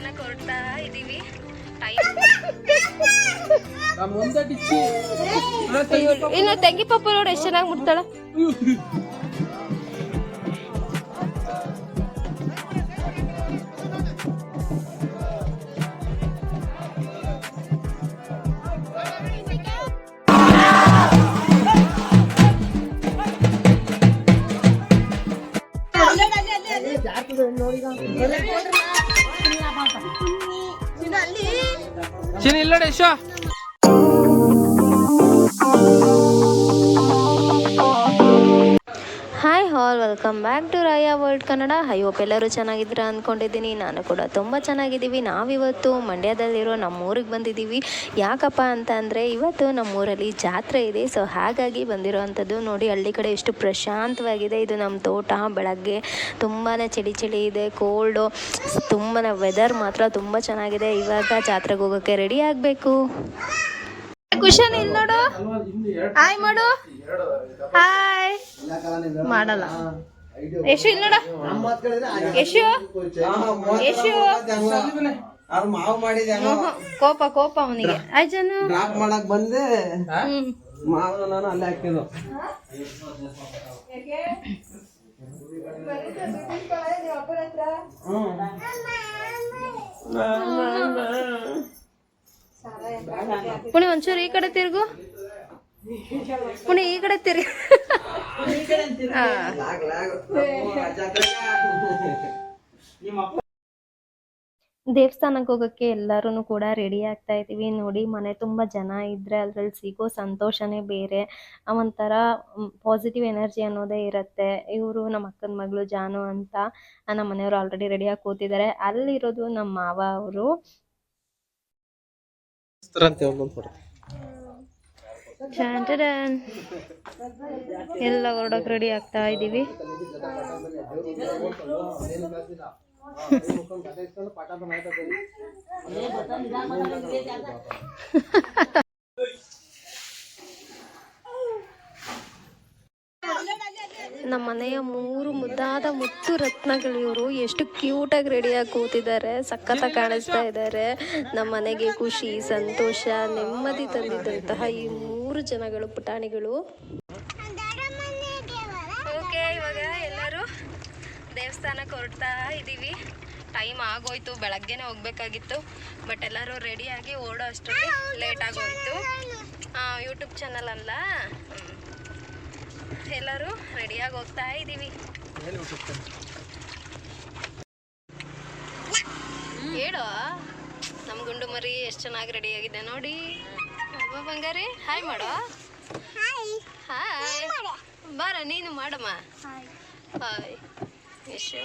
ದೇವಸ್ಥಾನಕ್ಕೆ ಹೊರಡ್ತಾ ಇದೀವಿ. ಇನ್ನು ತಂಗಿ ಪಾಪ ನೋಡಿ ಎಷ್ಟು ಚೆನ್ನಾಗಿ ಮುಟ್ತಾಳ. Hi all, welcome back to Raya world Kannada. I hope ಎಲ್ಲರೂ ಚೆನ್ನಾಗಿದ್ದೀರಾ ಅಂದ್ಕೊಂಡಿದ್ದೀನಿ. ನಾನು ಕೂಡ ತುಂಬ ಚೆನ್ನಾಗಿದ್ದೀವಿ. ನಾವಿವತ್ತು ಮಂಡ್ಯದಲ್ಲಿರೋ ನಮ್ಮೂರಿಗೆ ಬಂದಿದ್ದೀವಿ. ಯಾಕಪ್ಪ ಅಂತ ಅಂದರೆ ಇವತ್ತು ನಮ್ಮೂರಲ್ಲಿ ಜಾತ್ರೆ ಇದೆ. ಸೊ ಹಾಗಾಗಿ ಬಂದಿರೋವಂಥದ್ದು. ನೋಡಿ ಹಳ್ಳಿ ಕಡೆ ಎಷ್ಟು ಪ್ರಶಾಂತವಾಗಿದೆ. ಇದು ನಮ್ಮ ತೋಟ. ಬೆಳಗ್ಗೆ ತುಂಬಾ ಚಳಿ ಇದೆ, ಕೋಲ್ಡು, ತುಂಬಾ ವೆದರ್ ಮಾತ್ರ ತುಂಬ ಚೆನ್ನಾಗಿದೆ. ಇವಾಗ ಜಾತ್ರೆಗೆ ಹೋಗೋಕ್ಕೆ ರೆಡಿ ಆಗಬೇಕು. ಕುಶನ್ ಇಲ್ಲಿ ನೋಡು, ಹಾಯ್ ಮಾಡು. ಹಾಯ್ ಮಾಡಲ್ಲ. ಯಶು ಇಲ್ಲಿ ನೋಡ, ಯಶು ಯಶು ಕೋಪ ಅವನಿಗೆ. ಆಯ್ ಜನು ಮಾಡಕ್ ಬಂದೆ, ಮಾವ ನಾನು ಅಲ್ಲೇ ಹಾಕಿದ್ದು. ಪುಣಿ ಒಂಚೂರು ಈ ಕಡೆ ತಿರುಗು, ಪುಣಿ ಈ ಕಡೆ ತಿರುಗಿ. ದೇವಸ್ಥಾನಕ್ಕೆ ಹೋಗೋಕ್ಕೆ ಎಲ್ಲರೂ ಕೂಡ ರೆಡಿ ಆಗ್ತಾ ಇದ್ದೀವಿ. ನೋಡಿ ಮನೆ ತುಂಬ ಜನ ಇದ್ದರೆ ಅದರಲ್ಲಿ ಸಿಗೋ ಸಂತೋಷನೇ ಬೇರೆ. ಒಂಥರ ಪಾಸಿಟಿವ್ ಎನರ್ಜಿ ಅನ್ನೋದೇ ಇರುತ್ತೆ. ಇವರು ನಮ್ಮ ಅಕ್ಕನ ಮಗಳು ಜಾನು ಅಂತ, ನಮ್ಮ ಮನೆಯವರು ಆಲ್ರೆಡಿ ರೆಡಿಯಾಗಿ ಕೂತಿದ್ದಾರೆ. ಅಲ್ಲಿರೋದು ನಮ್ಮ ಮಾವ ಅವರು. ಎಲ್ಲ ಹೊರಡೋಕೆ ರೆಡಿ ಆಗ್ತಾ ಇದ್ದೀವಿ. ನಮ್ಮ ಮನೆಯ 3 ಮುದ್ದಾದ ಮುತ್ತು ರತ್ನಗಳು ಇವರು. ಎಷ್ಟು ಕ್ಯೂಟಾಗಿ ರೆಡಿಯಾಗಿ ಕೂತಿದ್ದಾರೆ, ಸಖತ್ತಾಗಿ ಕಾಣಿಸ್ತಾ ಇದ್ದಾರೆ. ನಮ್ಮ ಮನೆಗೆ ಖುಷಿ, ಸಂತೋಷ, ನೆಮ್ಮದಿ ತಂದಿದ್ದಂತಹ ಈ 3 ಜನಗಳು, ಪುಟಾಣಿಗಳು. ಓಕೆ, ಇವಾಗ ಎಲ್ಲರೂ ದೇವಸ್ಥಾನಕ್ಕೆ ಹೊರಡ್ತಾ ಇದ್ದೀವಿ. ಟೈಮ್ ಆಗೋಯ್ತು, ಬೆಳಗ್ಗೆನೇ ಹೋಗ್ಬೇಕಾಗಿತ್ತು. ಬಟ್ ಎಲ್ಲರೂ ರೆಡಿಯಾಗಿ ಓಡೋ ಅಷ್ಟರಲ್ಲಿ ಲೇಟ್ ಆಗೋಯ್ತು. ಯೂಟ್ಯೂಬ್ ಚಾನಲ್ ಅಲ್ಲ, ಎಲ್ಲರೂ ರೆಡಿಯಾಗಿ ಹೋಗ್ತಾ ಇದ್ದೀವಿ. ಹೇಳು, ನಮ್ಮ ಗುಂಡು ಮರಿ ಎಷ್ಟು ಚೆನ್ನಾಗಿ ರೆಡಿಯಾಗಿದೆ ನೋಡಿ. ಅಲ್ವಾ ಬಂಗಾರಿ? ಹಾಯ್ ಮಾಡೋ. ಹಾಯ್ ಬಾರ, ನೀನು ಮಾಡಮ್ಮ. ಹಾಯ್ ಯಶು.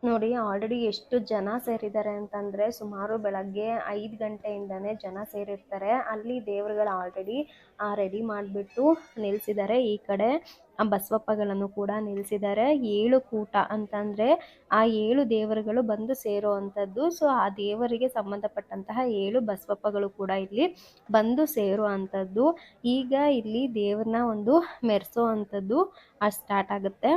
ನೋಡಿ ಆಲ್ರೆಡಿ ಎಷ್ಟು ಜನ ಸೇರಿದ್ದಾರೆ ಅಂತಂದರೆ ಸುಮಾರು ಬೆಳಗ್ಗೆ 5 ಗಂಟೆಯಿಂದನೇ ಜನ ಸೇರಿರ್ತಾರೆ. ಅಲ್ಲಿ ದೇವರುಗಳು ಆಲ್ರೆಡಿ ರೆಡಿ ಮಾಡಿಬಿಟ್ಟು ನಿಲ್ಲಿಸಿದ್ದಾರೆ. ಈ ಕಡೆ ಬಸವಪ್ಪಗಳನ್ನು ಕೂಡ ನಿಲ್ಲಿಸಿದ್ದಾರೆ. 7 ಕೂಟ ಅಂತಂದರೆ ಆ 7 ದೇವರುಗಳು ಬಂದು ಸೇರೋ ಅಂಥದ್ದು. ಸೊ ಆ ದೇವರಿಗೆ ಸಂಬಂಧಪಟ್ಟಂತಹ 7 ಬಸವಪ್ಪಗಳು ಕೂಡ ಇಲ್ಲಿ ಬಂದು ಸೇರೋ ಅಂಥದ್ದು. ಈಗ ಇಲ್ಲಿ ದೇವ್ರನ್ನ ಒಂದು ಮೆರೆಸೋ ಅಂಥದ್ದು ಸ್ಟಾರ್ಟ್ ಆಗುತ್ತೆ.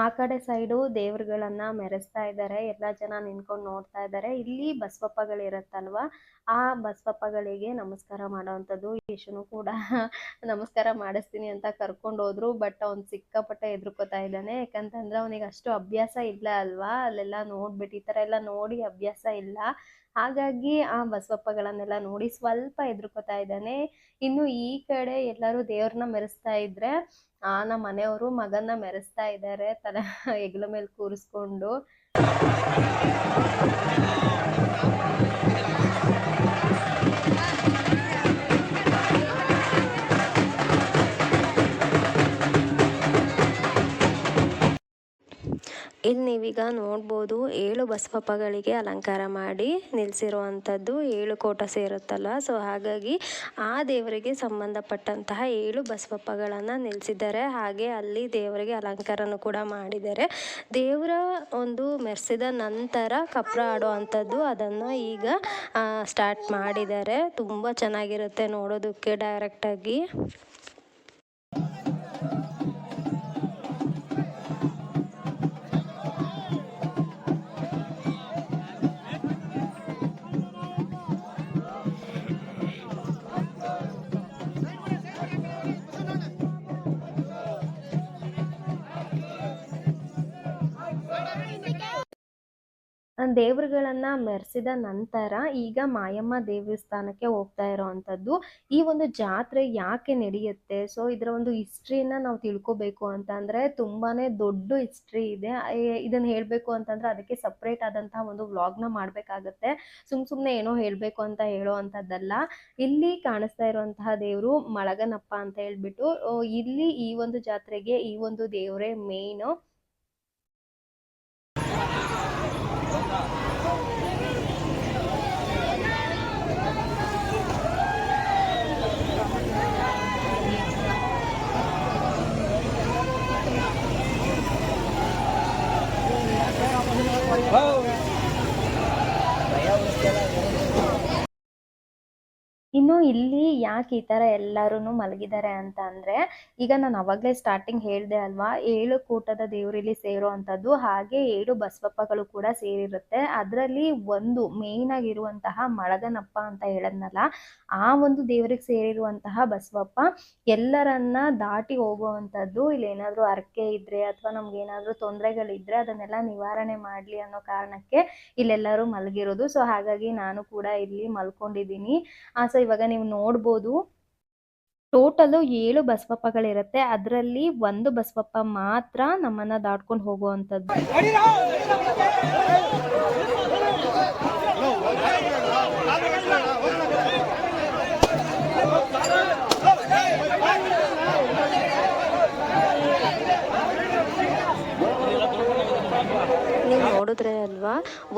ಆ ಕಡೆ ಸೈಡು ದೇವರುಗಳನ್ನ ಮೆರೆಸ್ತಾ ಇದ್ದಾರೆ. ಎಲ್ಲ ಜನ ನಿಂತ್ಕೊಂಡು ನೋಡ್ತಾ ಇದ್ದಾರೆ. ಇಲ್ಲಿ ಬಸವಪ್ಪಗಳಿರುತ್ತಲ್ವ, ಆ ಬಸವಪ್ಪಗಳಿಗೆ ನಮಸ್ಕಾರ ಮಾಡೋವಂಥದ್ದು. ಯಶುನು ಕೂಡ ನಮಸ್ಕಾರ ಮಾಡಿಸ್ತೀನಿ ಅಂತ ಕರ್ಕೊಂಡು ಹೋದ್ರು. ಬಟ್ ಅವ್ನು ಸಿಕ್ಕಾಪಟ್ಟೆ ಹೆದರ್ಕೋತಾ ಇದ್ದಾನೆ. ಯಾಕಂತಂದ್ರೆ ಅವನಿಗೆ ಅಷ್ಟು ಅಭ್ಯಾಸ ಇಲ್ಲ ಅಲ್ವಾ, ಅಲ್ಲೆಲ್ಲ ನೋಡ್ಬಿಟ್ಟು ಈ ಥರ ಎಲ್ಲ ನೋಡಿ ಅಭ್ಯಾಸ ಇಲ್ಲ. ಹಾಗಾಗಿ ಆ ಬಸವಪ್ಪಗಳನ್ನೆಲ್ಲ ನೋಡಿ ಸ್ವಲ್ಪ ಹೆದರ್ಕೋತಾ ಇದ್ದಾನೆ. ಇನ್ನು ಈ ಕಡೆ ಎಲ್ಲರೂ ದೇವ್ರನ್ನ ಮೆರೆಸ್ತಾ ಇದ್ರೆ ನಮ್ಮ ಮನೆಯವರು ಮಗನ್ನ ಮೆರೆಸ್ತಾ ಇದ್ದಾರೆ, ತಲೆ ಹೆಗಲ ಮೇಲೆ ಕೂರಿಸ್ಕೊಂಡು. ಇಲ್ಲಿ ನೀವೀಗ ನೋಡ್ಬೋದು 7 ಬಸವಪ್ಪಗಳಿಗೆ ಅಲಂಕಾರ ಮಾಡಿ ನಿಲ್ಲಿಸಿರುವಂಥದ್ದು 7 ಕೋಟ ಸೇರುತ್ತಲ್ಲ, ಸೊ ಹಾಗಾಗಿ ಆ ದೇವರಿಗೆ ಸಂಬಂಧಪಟ್ಟಂತಹ 7 ಬಸವಪ್ಪಗಳನ್ನು ನಿಲ್ಲಿಸಿದ್ದಾರೆ. ಹಾಗೆ ಅಲ್ಲಿ ದೇವರಿಗೆ ಅಲಂಕಾರನೂ ಕೂಡ ಮಾಡಿದ್ದಾರೆ. ದೇವರ ಒಂದು ಮೆರೆಸಿದ ನಂತರ ಕಪ್ರ ಆಡೋ ಅಂಥದ್ದು ಅದನ್ನು ಈಗ ಸ್ಟಾರ್ಟ್ ಮಾಡಿದ್ದಾರೆ. ತುಂಬ ಚೆನ್ನಾಗಿರುತ್ತೆ ನೋಡೋದಕ್ಕೆ ಡೈರೆಕ್ಟಾಗಿ. ದೇವರುಗಳನ್ನು ಮೆರೆಸಿದ ನಂತರ ಈಗ ಮಾಯಮ್ಮ ದೇವಸ್ಥಾನಕ್ಕೆ ಹೋಗ್ತಾ ಇರೋವಂಥದ್ದು. ಈ ಒಂದು ಜಾತ್ರೆ ಯಾಕೆ ನಡೆಯುತ್ತೆ, ಸೊ ಇದರ ಒಂದು ಹಿಸ್ಟ್ರಿನ ನಾವು ತಿಳ್ಕೊಬೇಕು ಅಂತಂದರೆ ತುಂಬಾ ದೊಡ್ಡ ಹಿಸ್ಟ್ರಿ ಇದೆ. ಇದನ್ನು ಹೇಳಬೇಕು ಅಂತಂದರೆ ಅದಕ್ಕೆ ಸಪ್ರೇಟ್ ಆದಂತಹ ಒಂದು ವ್ಲಾಗ್ನ ಮಾಡಬೇಕಾಗತ್ತೆ. ಸುಮ್ಮನೆ ಏನೋ ಹೇಳಬೇಕು ಅಂತ ಹೇಳೋ ಅಂಥದ್ದಲ್ಲ. ಇಲ್ಲಿ ಕಾಣಿಸ್ತಾ ಇರುವಂತಹ ದೇವರು ಮಳಗನಪ್ಪ ಅಂತ ಹೇಳ್ಬಿಟ್ಟು, ಇಲ್ಲಿ ಈ ಒಂದು ಜಾತ್ರೆಗೆ ಈ ಒಂದು ದೇವರೇ ಮೇಯ್ನು. ಇನ್ನು ಇಲ್ಲಿ ಯಾಕೆ ಈ ಥರ ಎಲ್ಲರೂ ಮಲಗಿದ್ದಾರೆ ಅಂತ ಅಂದರೆ, ಈಗ ನಾನು ಅವಾಗಲೇ ಸ್ಟಾರ್ಟಿಂಗ್ ಹೇಳಿದೆ ಅಲ್ವಾ, 7 ಕೂಟದ ದೇವರು ಇಲ್ಲಿ ಸೇರೋ ಅಂಥದ್ದು. ಹಾಗೆ 7 ಬಸವಪ್ಪಗಳು ಕೂಡ ಸೇರಿರುತ್ತೆ. ಅದರಲ್ಲಿ ಒಂದು ಮೇಯ್ನ್ ಆಗಿರುವಂತಹ ಮಳಗನಪ್ಪ ಅಂತ ಹೇಳದ್ನಲ್ಲ, ಆ ಒಂದು ದೇವರಿಗೆ ಸೇರಿರುವಂತಹ ಬಸವಪ್ಪ ಎಲ್ಲರನ್ನ ದಾಟಿ ಹೋಗುವಂಥದ್ದು. ಇಲ್ಲಿ ಏನಾದರೂ ಹರಕೆ ಇದ್ದರೆ ಅಥವಾ ನಮ್ಗೇನಾದರೂ ತೊಂದರೆಗಳಿದ್ದರೆ ಅದನ್ನೆಲ್ಲ ನಿವಾರಣೆ ಮಾಡಲಿ ಅನ್ನೋ ಕಾರಣಕ್ಕೆ ಇಲ್ಲೆಲ್ಲರೂ ಮಲಗಿರೋದು. ಸೊ ಹಾಗಾಗಿ ನಾನು ಕೂಡ ಇಲ್ಲಿ ಮಲ್ಕೊಂಡಿದ್ದೀನಿ. ಸೊ ಇವಾಗ ನೀವು ನೋಡ್ಬೋದು ಟೋಟಲು 7 ಬಸವಪ್ಪಗಳಿರುತ್ತೆ. ಅದರಲ್ಲಿ ಒಂದು ಬಸವಪ್ಪ ಮಾತ್ರ ನಮ್ಮನ್ನ ದಾಟ್ಕೊಂಡು ಹೋಗುವಂಥದ್ದು. ನೀವು ನೋಡಿದ್ರೆ ಅಲ್ವಾ,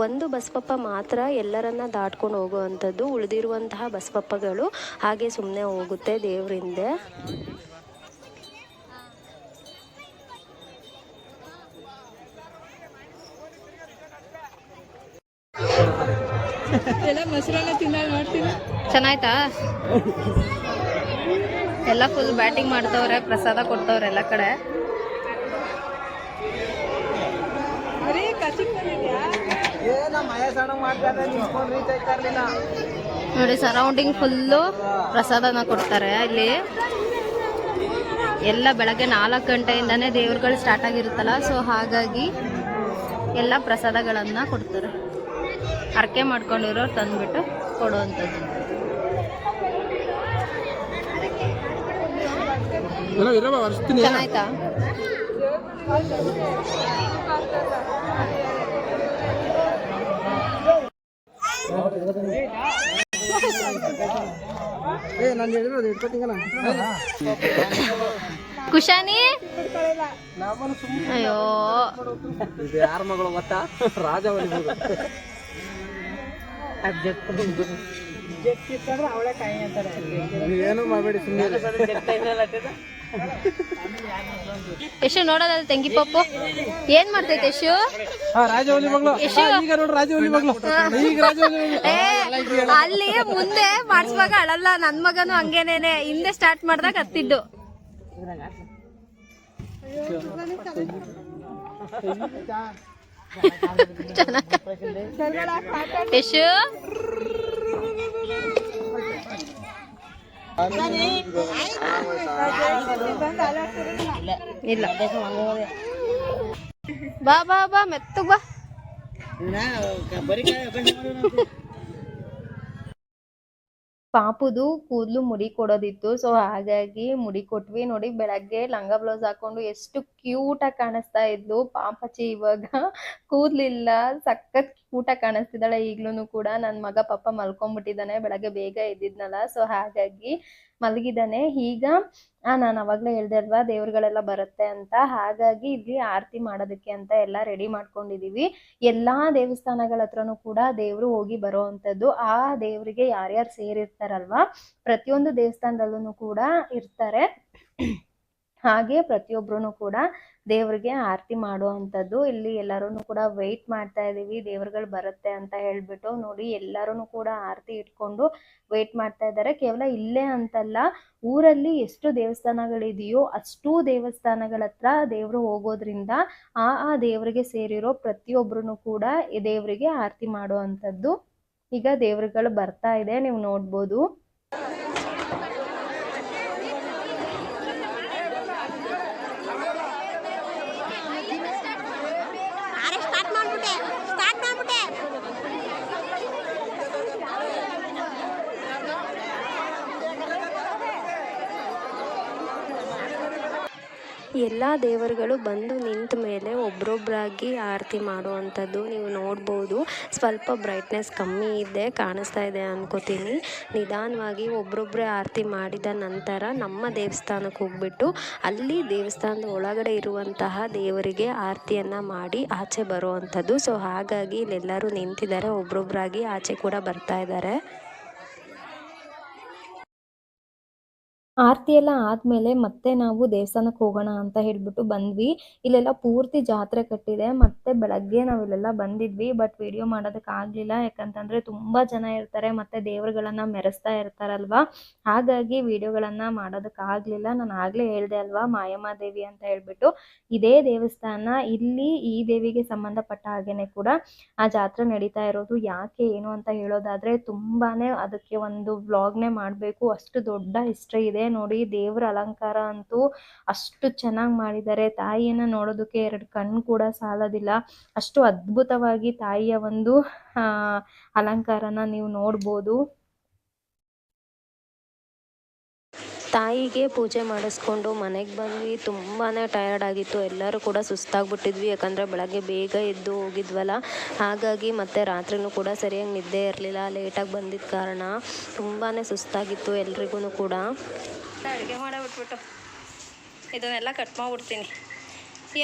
ಒಂದು ಬಸವಪ್ಪ ಮಾತ್ರ ಎಲ್ಲರನ್ನ ದಾಟ್ಕೊಂಡು ಹೋಗುವಂಥದ್ದು. ಉಳಿದಿರುವಂತಹ ಬಸವಪ್ಪಗಳು ಹಾಗೆ ಸುಮ್ಮನೆ ಹೋಗುತ್ತೆ ದೇವರಿಂದ. ಚೆನ್ನಾಯ್ತಾ? ಎಲ್ಲ ಫುಲ್ ಬ್ಯಾಟಿಂಗ್ ಮಾಡ್ತವ್ರೆ, ಪ್ರಸಾದ ಕೊಡ್ತವ್ರೆ ಎಲ್ಲ ಕಡೆ. ನೋಡಿ ಸರೌಂಡಿಂಗ್ ಫುಲ್ಲು ಪ್ರಸಾದನ ಕೊಡ್ತಾರೆ. ಇಲ್ಲಿ ಎಲ್ಲ ಬೆಳಗ್ಗೆ 4 ಗಂಟೆಯಿಂದಾನೇ ದೇವ್ರುಗಳು ಸ್ಟಾರ್ಟ್ ಆಗಿರುತ್ತಲ್ಲ, ಸೊ ಹಾಗಾಗಿ ಎಲ್ಲ ಪ್ರಸಾದಗಳನ್ನು ಕೊಡ್ತಾರೆ. ಹರಕೆ ಮಾಡ್ಕೊಂಡಿರೋರು ತಂದುಬಿಟ್ಟು ಕೊಡುವಂಥದ್ದು. ಚೆನ್ನಾಯ್ತಾ? ಕುಶಾನಿ ಅಯ್ಯೋ ಯಾರ ಮಗಳು ಗೊತ್ತಾ? ರಾಜವಲಿ ಏನು ಮಾಡಬೇಡಿ, ಯಶು ನೋಡೋದಲ್ಲ ತಂಗಿ ಪಪ್ಪು ಏನ್ ಮಾಡ್ತೈತೆ ಯಶು? ಅಲ್ಲಿ ಮುಂದೆ ಮಾಡಿಸುವಾಗ ಅಳಲ್ಲ. ನನ್ ಮಗನು ಹಂಗೇನೇನೆ, ಹಿಂದೆ ಸ್ಟಾರ್ಟ್ ಮಾಡ್ದಾಗ ಹತ್ತಿದ್ದು. ಯಶು ಇಲ್ಲ ಬಾ ಬಾ ಬಾ ಮೆತ್ತಗ್ ಬಾ. ಪಾಪುದು ಕೂದಲು ಮುಡಿ ಕೊಡೋದಿತ್ತು, ಸೊ ಹಾಗಾಗಿ ಮುಡಿ ಕೊಟ್ವಿ. ನೋಡಿ ಬೆಳಗ್ಗೆ ಲಂಗ ಬ್ಲೌಸ್ ಹಾಕೊಂಡು ಎಷ್ಟು ಕ್ಯೂಟ್ ಆಗಿ ಕಾಣಿಸ್ತಾ ಇದ್ಲು ಪಾಪಚ್ಚಿ. ಇವಾಗ ಕೂದ್ಲಿಲ್ಲ, ಸಖತ್ ಕ್ಯೂಟ್ ಆಗಿ ಕಾಣಿಸ್ತಿದ್ದಾಳೆ ಈಗ್ಲೂ ಕೂಡ. ನನ್ನ ಮಗ ಪಾಪ ಮಲ್ಕೊಂಡ್ಬಿಟ್ಟಿದ್ದಾನೆ, ಬೆಳಗ್ಗೆ ಬೇಗ ಎದ್ದಿದ್ನಲ್ಲ, ಸೊ ಹಾಗಾಗಿ ಮಲಗಿದ್ದಾನೆ. ಈಗ ನಾನು ಅವಾಗಲೇ ಹೇಳ್ದೆ ಅಲ್ವಾ ದೇವ್ರುಗಳೆಲ್ಲ ಬರುತ್ತೆ ಅಂತ, ಹಾಗಾಗಿ ಇಲ್ಲಿ ಆರತಿ ಮಾಡೋದಕ್ಕೆ ಅಂತ ಎಲ್ಲ ರೆಡಿ ಮಾಡ್ಕೊಂಡಿದೀವಿ. ಎಲ್ಲಾ ದೇವಸ್ಥಾನಗಳ ಹತ್ರನೂ ಕೂಡ ದೇವ್ರು ಹೋಗಿ ಬರೋ ಅಂಥದ್ದು. ಆ ದೇವ್ರಿಗೆ ಯಾರ್ಯಾರು ಸೇರಿರ್ತಾರಲ್ವಾ ಪ್ರತಿಯೊಂದು ದೇವಸ್ಥಾನದಲ್ಲೂ ಕೂಡ ಇರ್ತಾರೆ. ಹಾಗೆ ಪ್ರತಿಯೊಬ್ರು ಕೂಡ ದೇವ್ರಿಗೆ ಆರತಿ ಮಾಡುವಂಥದ್ದು. ಇಲ್ಲಿ ಎಲ್ಲರೂ ಕೂಡ ವೆಯ್ಟ್ ಮಾಡ್ತಾ ಇದೀವಿ ದೇವ್ರುಗಳು ಬರುತ್ತೆ ಅಂತ ಹೇಳ್ಬಿಟ್ಟು. ನೋಡಿ ಎಲ್ಲರೂ ಕೂಡ ಆರತಿ ಇಟ್ಕೊಂಡು ವೆಯ್ಟ್ ಮಾಡ್ತಾ ಇದ್ದಾರೆ. ಕೇವಲ ಇಲ್ಲೇ ಅಂತಲ್ಲ, ಊರಲ್ಲಿ ಎಷ್ಟು ದೇವಸ್ಥಾನಗಳಿದೆಯೋ ಅಷ್ಟೂ ದೇವಸ್ಥಾನಗಳ ಹತ್ರ ದೇವ್ರು ಹೋಗೋದ್ರಿಂದ ಆ ದೇವ್ರಿಗೆ ಸೇರಿರೋ ಪ್ರತಿಯೊಬ್ರು ಕೂಡ ದೇವ್ರಿಗೆ ಆರತಿ ಮಾಡುವಂಥದ್ದು. ಈಗ ದೇವ್ರುಗಳು ಬರ್ತಾ ಇದೆ, ನೀವು ನೋಡ್ಬೋದು. ಎಲ್ಲ ದೇವರುಗಳು ಬಂದು ನಿಂತ ಮೇಲೆ ಒಬ್ರೊಬ್ಬರಾಗಿ ಆರತಿ ಮಾಡುವಂಥದ್ದು ನೀವು ನೋಡ್ಬೋದು. ಸ್ವಲ್ಪ ಬ್ರೈಟ್ನೆಸ್ ಕಮ್ಮಿ ಇದೆ, ಕಾಣಿಸ್ತಾ ಇದೆ ಅನ್ಕೋತೀನಿ. ನಿಧಾನವಾಗಿ ಒಬ್ರೊಬ್ಬರೇ ಆರತಿ ಮಾಡಿದ ನಂತರ ನಮ್ಮ ದೇವಸ್ಥಾನಕ್ಕೆ ಹೋಗ್ಬಿಟ್ಟು ಅಲ್ಲಿ ದೇವಸ್ಥಾನದ ಒಳಗಡೆ ಇರುವಂತಹ ದೇವರಿಗೆ ಆರತಿಯನ್ನು ಮಾಡಿ ಆಚೆ ಬರುವಂಥದ್ದು. ಸೊ ಹಾಗಾಗಿ ಇಲ್ಲೆಲ್ಲರೂ ನಿಂತಿದ್ದಾರೆ, ಒಬ್ರೊಬ್ಬರಾಗಿ ಆಚೆ ಕೂಡ ಬರ್ತಾ ಇದ್ದಾರೆ. ಆರತಿ ಎಲ್ಲ ಆದಮೇಲೆ ಮತ್ತೆ ನಾವು ದೇವಸ್ಥಾನಕ್ಕೆ ಹೋಗೋಣ ಅಂತ ಹೇಳ್ಬಿಟ್ಟು ಬಂದ್ವಿ. ಇಲ್ಲೆಲ್ಲ ಪೂರ್ತಿ ಜಾತ್ರೆ ಕಟ್ಟಿದೆ. ಮತ್ತೆ ಬೆಳಗ್ಗೆ ನಾವಿಲ್ಲೆಲ್ಲ ಬಂದಿದ್ವಿ, ಬಟ್ ವಿಡಿಯೋ ಮಾಡೋದಕ್ಕಾಗಲಿಲ್ಲ. ಯಾಕಂತಂದರೆ ತುಂಬ ಜನ ಇರ್ತಾರೆ ಮತ್ತು ದೇವರುಗಳನ್ನು ಮೆರೆಸ್ತಾ ಇರ್ತಾರಲ್ವ, ಹಾಗಾಗಿ ವಿಡಿಯೋಗಳನ್ನು ಮಾಡೋದಕ್ಕಾಗಲಿಲ್ಲ. ನಾನು ಆಗಲೇ ಹೇಳಿದೆ ಅಲ್ವಾ ಮಾಯಮ್ಮ ದೇವಿ ಅಂತ ಹೇಳ್ಬಿಟ್ಟು. ಇದೇ ದೇವಸ್ಥಾನ, ಇಲ್ಲಿ ಈ ದೇವಿಗೆ ಸಂಬಂಧಪಟ್ಟ ಹಾಗೇನೆ ಕೂಡ ಆ ಜಾತ್ರೆ ನಡೀತಾ ಇರೋದು. ಯಾಕೆ ಏನು ಅಂತ ಹೇಳೋದಾದರೆ ತುಂಬಾ ಅದಕ್ಕೆ ಒಂದು ವ್ಲಾಗ್ನೇ ಮಾಡಬೇಕು, ಅಷ್ಟು ದೊಡ್ಡ ಹಿಸ್ಟ್ರಿ ಇದೆ. ನೋಡಿ ದೇವರ ಅಲಂಕಾರ ಅಂತೂ ಅಷ್ಟು ಚೆನ್ನಾಗಿ ಮಾಡಿದ್ದಾರೆ. ತಾಯಿಯನ್ನ ನೋಡೋದಕ್ಕೆ 2 ಕಣ್ಣು ಕೂಡ ಸಾಲೋದಿಲ್ಲ, ಅಷ್ಟು ಅದ್ಭುತವಾಗಿ ತಾಯಿಯ ಒಂದು ಅಲಂಕಾರನ ನೀವು ನೋಡ್ಬೋದು. ತಾಯಿಗೆ ಪೂಜೆ ಮಾಡಿಸ್ಕೊಂಡು ಮನೆಗೆ ಬಂದ್ವಿ. ತುಂಬಾ ಟಯರ್ಡ್ ಆಗಿತ್ತು, ಎಲ್ಲರೂ ಕೂಡ ಸುಸ್ತಾಗ್ಬಿಟ್ಟಿದ್ವಿ. ಯಾಕಂದರೆ ಬೆಳಗ್ಗೆ ಬೇಗ ಎದ್ದು ಹೋಗಿದ್ವಲ್ಲ, ಹಾಗಾಗಿ ಮತ್ತೆ ರಾತ್ರಿನೂ ಕೂಡ ಸರಿಯಾಗಿ ನಿದ್ದೆ ಇರಲಿಲ್ಲ. ಲೇಟಾಗಿ ಬಂದಿದ್ದ ಕಾರಣ ತುಂಬಾ ಸುಸ್ತಾಗಿತ್ತು ಎಲ್ರಿಗೂ ಕೂಡ. ಅಡುಗೆ ಮಾಡಿಬಿಟ್ಬಿಟ್ಟು ಇದನ್ನೆಲ್ಲ ಕಟ್ ಮಾಡಿಬಿಡ್ತೀನಿ.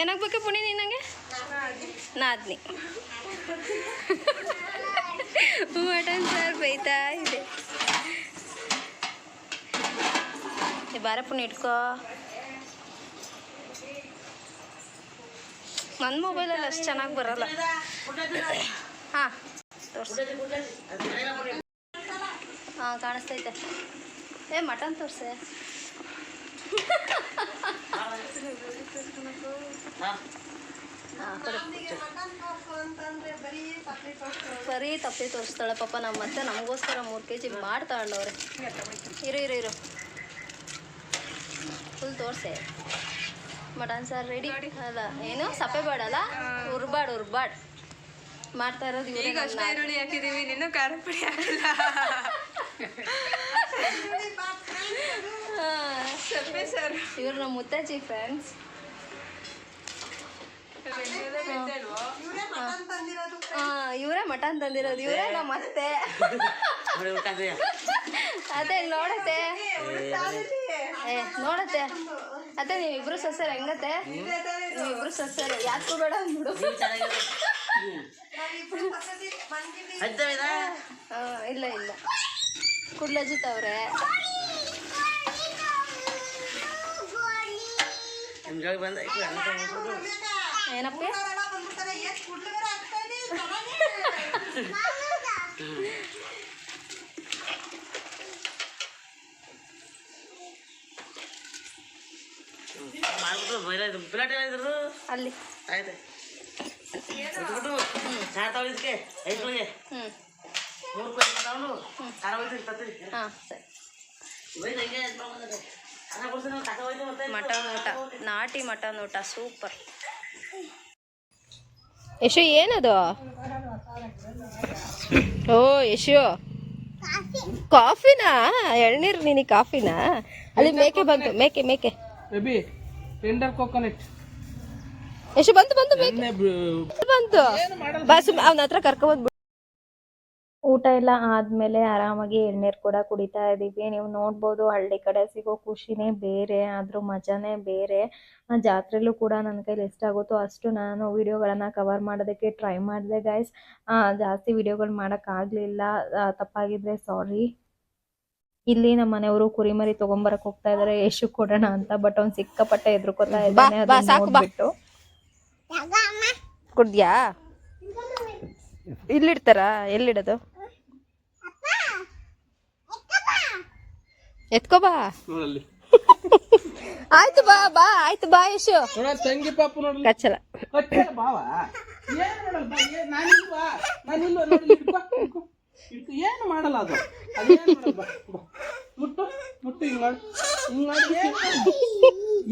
ಏನಾಗಬೇಕು ಪುಣಿ ನಿನಗೆ? ನಾದ್ನಿ ಮಟನ್ ಸಾರು ಬೈತಾ ಇದೆ. ಬಾರ ಪುಣಿ ಇಟ್ಕೋ. ನನ್ನ ಮೊಬೈಲಲ್ಲಿ ಅಷ್ಟು ಚೆನ್ನಾಗಿ ಬರಲ್ಲ. ಹಾಂ ಹಾಂ ಕಾಣಿಸ್ತೈತೆ. ಮಟನ್ ತೋರಿಸೆ. ಬರೀ ತಪ್ಪಿ ತೋರಿಸ್ತಾಳೆ ಪಾಪ. ನಮ್ಮ ಮತ್ತೆ ನಮಗೋಸ್ಕರ 3 kg ಮಾಡಿ ತಗೊಂಡವ್ರೆ. ಇರು ಫುಲ್ ತೋರಿಸೆ. ಮಟನ್ ಸಾರು ರೆಡಿ ಅಲ್ಲ, ಏನು ಸಪ್ಪೆ ಬೇಡಲ್ಲ, ಉರ್ಬಾಡ್ ಮಾಡ್ತಾ ಇರೋದು ಇವ್ರಿಗೆ. ಹಾಕಿದೀವಿ, ನೀನು ಖಾರ ಪುಡಿ ಹಾಕಿಲ್ಲ. ಇವ್ರು ನಮ್ಮ ಮುತ್ತಜ್ಜಿ ಫ್ರೆಂಡ್ಸ್. ಇವರೇ ಮಟನ್ ತಂದಿರೋದು, ಇವರೇ ನಮ್ಮ ಅತ್ತೆ. ಅದೇ ನೋಡತ್ತೆ ನೋಡತ್ತೆ ಅತ್ತೆ, ನೀವಿಬ್ರು ಸಸ್ಯರು ಹೆಂಗತ್ತೆ? ನೀವಿಬ್ರು ಸಸ್ಯರು ಯಾಕೂ ಬೇಡ ಅಂದ್ಬಿಡು. ಇಲ್ಲ ಕುಡ್ಲಜ್ಜಿತವ್ರೆ. ಏನಪ್ಪ ಅಲ್ಲಿ ಮಟನ್ ಊಟ, ನಾಟಿ ಮಟನ್ ಊಟ ಸೂಪರ್. ಯಶು ಏನದು? ಓ ಯಶು ಕಾಫಿನಾ? ಎಳ್ನೀರು ನಿನಗೆ ಕಾಫಿನಾ? ಅಲ್ಲಿ ಮೇಕೆ ಬಂತು, ಮೇಕೆ ಯಶು ಬಂತು ಬಸ್ ಅವನ ಹತ್ರ ಕರ್ಕೊಂಡ್ಬಂದ್ಬಿಟ್ಟು. ಊಟ ಎಲ್ಲ ಆದಮೇಲೆ ಆರಾಮಾಗಿ ಎಳ್ನೀರು ಕೂಡ ಕುಡಿತಾ ಇದ್ದೀವಿ. ನೀವು ನೋಡ್ಬೋದು ಹಳ್ಳಿ ಕಡೆ ಸಿಗೋ ಖುಷಿನೇ ಬೇರೆ, ಅದ್ರ ಮಜಾನೇ ಬೇರೆ. ಜಾತ್ರೆಲೂ ಕೂಡ ನನ್ನ ಕೈಲಿ ಎಷ್ಟಾಗುತ್ತೋ ಅಷ್ಟು ನಾನು ವೀಡಿಯೋಗಳನ್ನು ಕವರ್ ಮಾಡೋದಕ್ಕೆ ಟ್ರೈ ಮಾಡಿದೆ ಗೈಸ್. ಜಾಸ್ತಿ ವೀಡಿಯೋಗಳು ಮಾಡೋಕ್ಕಾಗಲಿಲ್ಲ, ತಪ್ಪಾಗಿದ್ರೆ ಸಾರಿ. ಇಲ್ಲಿ ನಮ್ಮ ಮನೆಯವರು ಕುರಿಮರಿ ತಗೊಂಬರಕ್ ಹೋಗ್ತಾ ಇದಾರೆ ಯಶು ಕೊಡೋಣ ಅಂತ. ಬಟ್ ಅವ್ನು ಸಿಕ್ಕಾಪಟ್ಟೆ ಎದ್ರುಕೋತಾ ಇದ್ದಾನೆ ಅದನ್ನ ನೋಡ್ಬಿಟ್ಟು. ಕುಡ್ದ್ಯಾ? ಇಲ್ಲಿಡ್ತಾರ? ಎಲ್ಲಿಡೋದು? ಎತ್ಕೋ ಬಾ. ಆಯ್ತು ಬಾ ಬಾ, ಆಯ್ತು ಬಾ ಯಶು. ತಂಗಿ ಪಾಪ ನೋಡ್ಲಿ ಕಚ್ಚಲ ಬಾವ ಏನು ಮಾಡಲ್ಲ ಅದು. ಮುಟ್ಟು ಮುಟ್ಟು ಹಿಂಗ್ ಮಾಡಿ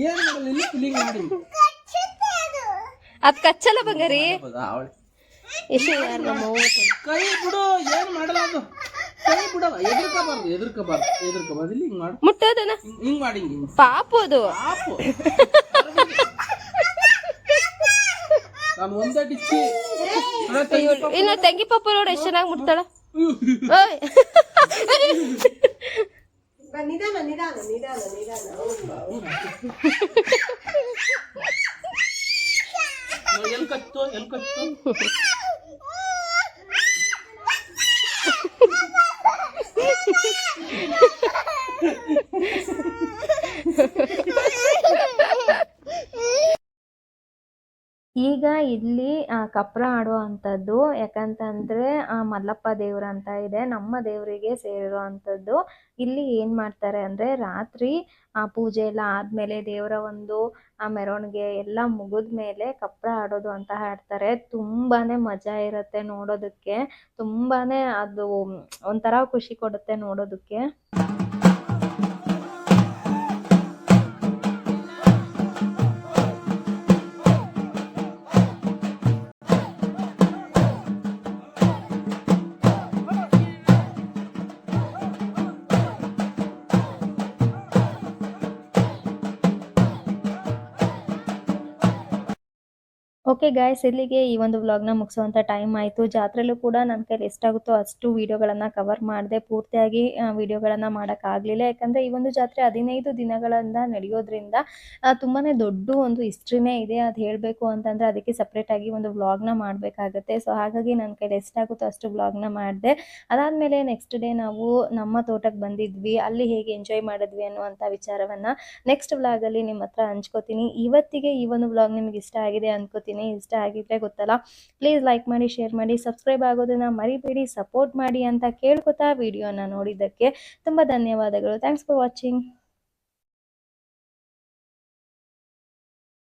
ಏನ್ ಮಾಡಲ್ಲ. ಇಲ್ಲಿ ಫಿಲಿಂಗ್ ಮಾಡಿ ಅದ್ ಕಚ್ಚಲ ಬಂಗಾರಿ. ಯಶು ಯಾರು ನಮ್ಮ ಕೈ ಬಿಡು, ಏನ್ ಮಾಡಲ್ಲ ಅದು. ಕೈ ಬಿಡವ, ಎದುರ್ಕೋಬಾರ್ದು ಎದುರ್ಕೋಬಾರ್ದು. ಇಲ್ಲಿ ಹಿಂಗ್ ಮಾಡು, ಮುಟ್ಟೋದನ ಹಿಂಗ್ ಮಾಡಿ ಹಿಂಗ್ ಪಾಪು ಅದು. ಪಾಪು ನಾನು ಒಂದೇ ಡಿಚ್ಚಿ. ಇನ್ನು ತಂಗಿ ಪಾಪ ನೋಡು ಎಷ್ಟು ಚೆನ್ನಾಗಿ ಮುಟ್ತಾಳ. ನಿಧಾನ ನಿಧಾನ ನಿಧಾನ ನಿಧಾನ. ಎಲ್ ಕತ್ತು ಈಗ ಇಲ್ಲಿ ಕಪ್ರ ಆಡೋ ಅಂಥದ್ದು, ಯಾಕಂತಂದರೆ ಮಲ್ಲಪ್ಪ ದೇವ್ರು ಅಂತ ಇದೆ, ನಮ್ಮ ದೇವರಿಗೆ ಸೇರಿರೋ ಅಂಥದ್ದು. ಇಲ್ಲಿ ಏನು ಮಾಡ್ತಾರೆ ಅಂದರೆ ರಾತ್ರಿ ಪೂಜೆ ಎಲ್ಲ ಆದಮೇಲೆ ದೇವರ ಒಂದು ಮೆರವಣಿಗೆ ಎಲ್ಲ ಮುಗಿದ ಮೇಲೆ ಕಪ್ರ ಆಡೋದು ಅಂತ ಹಾಡ್ತಾರೆ. ತುಂಬಾ ಮಜಾ ಇರುತ್ತೆ ನೋಡೋದಕ್ಕೆ, ತುಂಬಾ ಅದು ಒಂಥರ ಖುಷಿ ಕೊಡುತ್ತೆ ನೋಡೋದಕ್ಕೆ. ಓಕೆ ಗಾಯ್ಸ್, ಇಲ್ಲಿಗೆ ಈ ಒಂದು ವ್ಲಾಗ್ನ ಮುಗಿಸುವಂಥ ಟೈಮ್ ಆಯಿತು. ಜಾತ್ರೆಲೂ ಕೂಡ ನನ್ನ ಕೈಲಿ ಎಷ್ಟಾಗುತ್ತೋ ಅಷ್ಟು ವೀಡಿಯೋಗಳನ್ನು ಕವರ್ ಮಾಡಿದೆ. ಪೂರ್ತಿಯಾಗಿ ವೀಡಿಯೋಗಳನ್ನು ಮಾಡೋಕ್ಕಾಗಲಿಲ್ಲ, ಯಾಕಂದರೆ ಈ ಒಂದು ಜಾತ್ರೆ 15 ದಿನಗಳಿಂದ ನಡೆಯೋದ್ರಿಂದ ತುಂಬಾ ದೊಡ್ಡ ಒಂದು ಹಿಸ್ಟ್ರಿನೇ ಇದೆ. ಅದು ಹೇಳಬೇಕು ಅಂತಂದರೆ ಅದಕ್ಕೆ ಸಪ್ರೇಟಾಗಿ ಒಂದು ವ್ಲಾಗ್ನ ಮಾಡಬೇಕಾಗತ್ತೆ. ಸೊ ಹಾಗಾಗಿ ನನ್ನ ಕೈಲಿ ಎಷ್ಟಾಗುತ್ತೋ ಅಷ್ಟು ವ್ಲಾಗ್ನ ಮಾಡಿದೆ. ಅದಾದಮೇಲೆ ನೆಕ್ಸ್ಟ್ ಡೇ ನಾವು ನಮ್ಮ ತೋಟಕ್ಕೆ ಬಂದಿದ್ವಿ. ಅಲ್ಲಿ ಹೇಗೆ ಎಂಜಾಯ್ ಮಾಡಿದ್ವಿ ಅನ್ನುವಂಥ ವಿಚಾರವನ್ನು ನೆಕ್ಸ್ಟ್ ವ್ಲಾಗಲ್ಲಿ ನಿಮ್ಮ ಹತ್ರ ಹಂಚ್ಕೋತೀನಿ. ಇವತ್ತಿಗೆ ಈ ಒಂದು ವ್ಲಾಗ್ ನಿಮಗೆ ಇಷ್ಟ ಆಗಿದೆ ಅನ್ಕೋತೀನಿ. ಇಷ್ಟ ಆಗಿದ್ರೆ ಗೊತ್ತಲ್ಲ, ಪ್ಲೀಸ್ ಲೈಕ್ ಮಾಡಿ, ಶೇರ್ ಮಾಡಿ, ಸಬ್ಸ್ಕ್ರೈಬ್ ಆಗೋದನ್ನ ಮರಿಬೇಡಿ, ಸಪೋರ್ಟ್ ಮಾಡಿ ಅಂತ ಕೇಳ್ಕೊತಾ ವಿಡಿಯೋನ ನೋಡಿದ್ದಕ್ಕೆ ತುಂಬ ಧನ್ಯವಾದಗಳು. Thanks for watching.